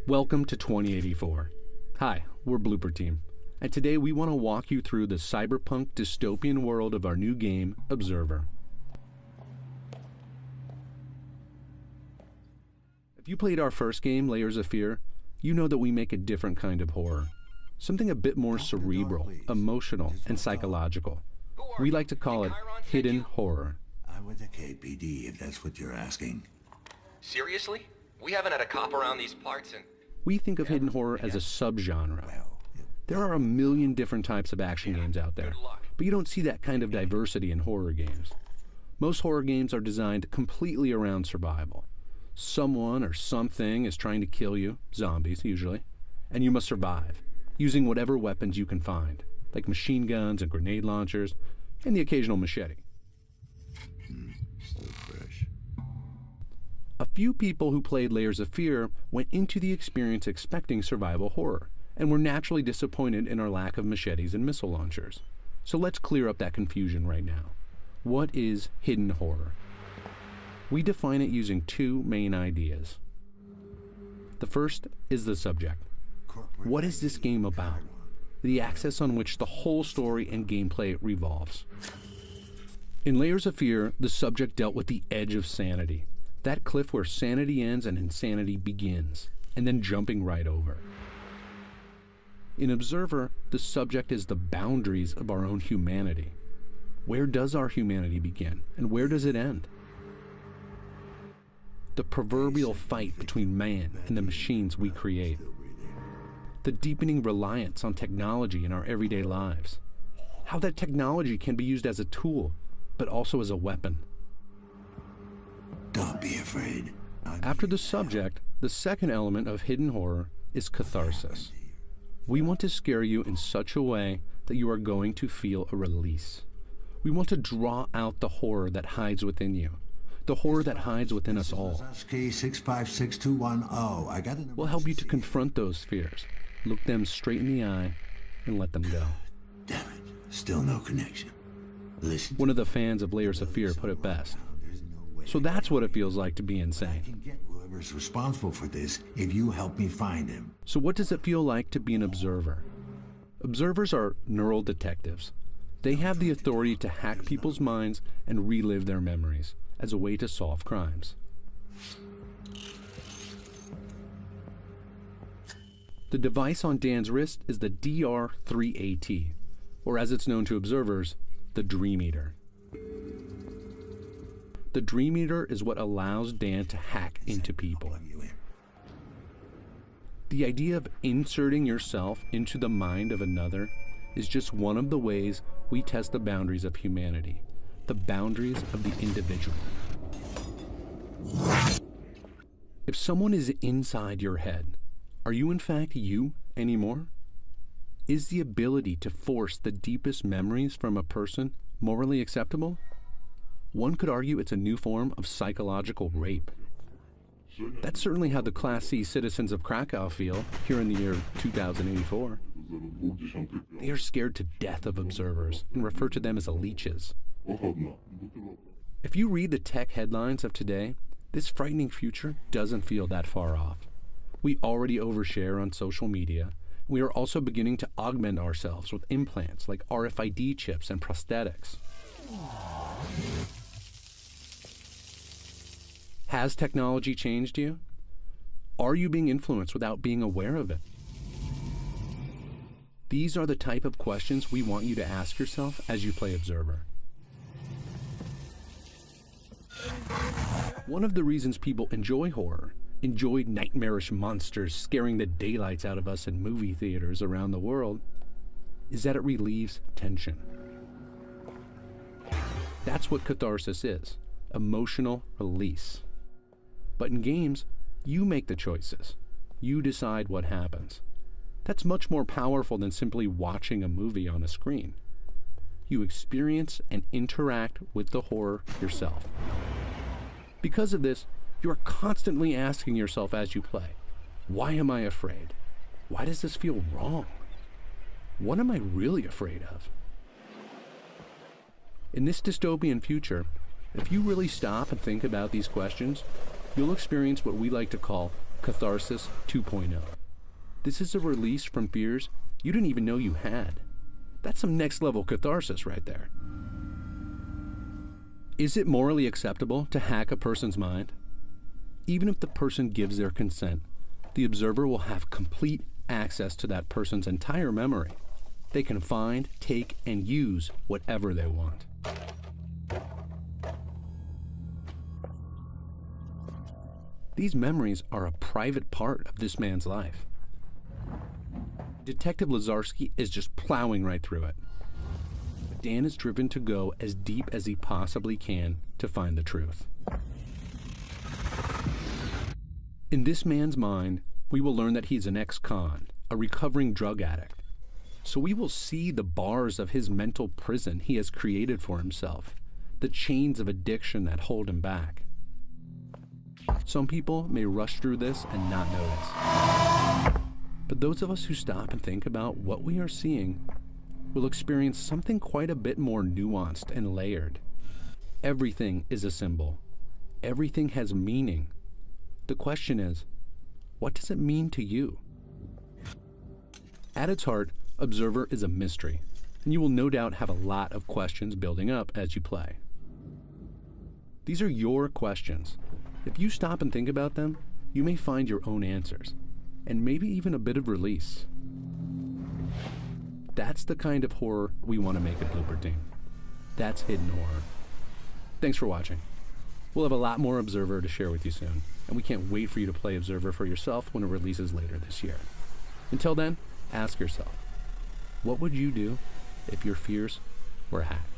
Welcome to 2084. Hi, we're Blooper Team, and today we want to walk you through the cyberpunk dystopian world of our new game, Observer. If you played our first game, Layers of Fear, you know that we make a different kind of horror. Something a bit more cerebral, emotional, and psychological. We like to call it hidden horror. I went to KPD, if that's what you're asking. Seriously? We haven't had a cop around these parts in... We think of hidden horror as a subgenre. There are a million different types of action games out there, but you don't see that kind of diversity in horror games. Most horror games are designed completely around survival. Someone or something is trying to kill you, zombies usually, and you must survive, using whatever weapons you can find, like machine guns and grenade launchers, and the occasional machete. Still fresh. A few people who played Layers of Fear went into the experience expecting survival horror, and were naturally disappointed in our lack of machetes and missile launchers. So let's clear up that confusion right now. What is hidden horror? We define it using two main ideas. The first is the subject. What is this game about? The axis on which the whole story and gameplay revolves. In Layers of Fear, the subject dealt with the edge of sanity, that cliff where sanity ends and insanity begins, and then jumping right over. In Observer, the subject is the boundaries of our own humanity. Where does our humanity begin, and where does it end? The proverbial fight between man and the machines we create. The deepening reliance on technology in our everyday lives. How that technology can be used as a tool, but also as a weapon. Don't be afraid. After the subject, the second element of hidden horror is catharsis. We want to scare you in such a way that you are going to feel a release. We want to draw out the horror that hides within you, the horror that hides within us all. SK656210. I got it. We'll help you to confront those fears, look them straight in the eye, and let them go. Damn it. Still no connection. Listen. One of the fans of Layers of Fear put it best. So that's what it feels like to be I insane. can get whoever's responsible for this if you help me find him. So what does it feel like to be an observer? Observers are neural detectives. They have the authority to hack people's minds and relive their memories as a way to solve crimes. The device on Dan's wrist is the DR3AT, or as it's known to observers, the Dream Eater. The Dream Eater is what allows Dan to hack into people. The idea of inserting yourself into the mind of another is just one of the ways we test the boundaries of humanity, the boundaries of the individual. If someone is inside your head, are you in fact you anymore? Is the ability to force the deepest memories from a person morally acceptable? One could argue it's a new form of psychological rape. That's certainly how the Class C citizens of Krakow feel here in the year 2084. They are scared to death of observers and refer to them as leeches. If you read the tech headlines of today, this frightening future doesn't feel that far off. We already overshare on social media. We are also beginning to augment ourselves with implants like RFID chips and prosthetics. Has technology changed you? Are you being influenced without being aware of it? These are the type of questions we want you to ask yourself as you play Observer. One of the reasons people enjoy horror, enjoy nightmarish monsters scaring the daylights out of us in movie theaters around the world, is that it relieves tension. That's what catharsis is, emotional release. But in games, you make the choices. You decide what happens. That's much more powerful than simply watching a movie on a screen. You experience and interact with the horror yourself. Because of this, you are constantly asking yourself as you play, why am I afraid? Why does this feel wrong? What am I really afraid of? In this dystopian future, if you really stop and think about these questions, you'll experience what we like to call Catharsis 2.0. This is a release from fears you didn't even know you had. That's some next level catharsis right there. Is it morally acceptable to hack a person's mind? Even if the person gives their consent, the observer will have complete access to that person's entire memory. They can find, take, and use whatever they want. These memories are a private part of this man's life. Detective Lazarski is just plowing right through it. But Dan is driven to go as deep as he possibly can to find the truth. In this man's mind, we will learn that he's an ex-con, a recovering drug addict. So we will see the bars of his mental prison he has created for himself, the chains of addiction that hold him back. Some people may rush through this and not notice. But those of us who stop and think about what we are seeing will experience something quite a bit more nuanced and layered. Everything is a symbol. Everything has meaning. The question is, what does it mean to you? At its heart, Observer is a mystery, and you will no doubt have a lot of questions building up as you play. These are your questions. If you stop and think about them, you may find your own answers, and maybe even a bit of release. That's the kind of horror we want to make at Blooper Team. That's hidden horror. Thanks for watching. We'll have a lot more Observer to share with you soon, and we can't wait for you to play Observer for yourself when it releases later this year. Until then, ask yourself, what would you do if your fears were hacked?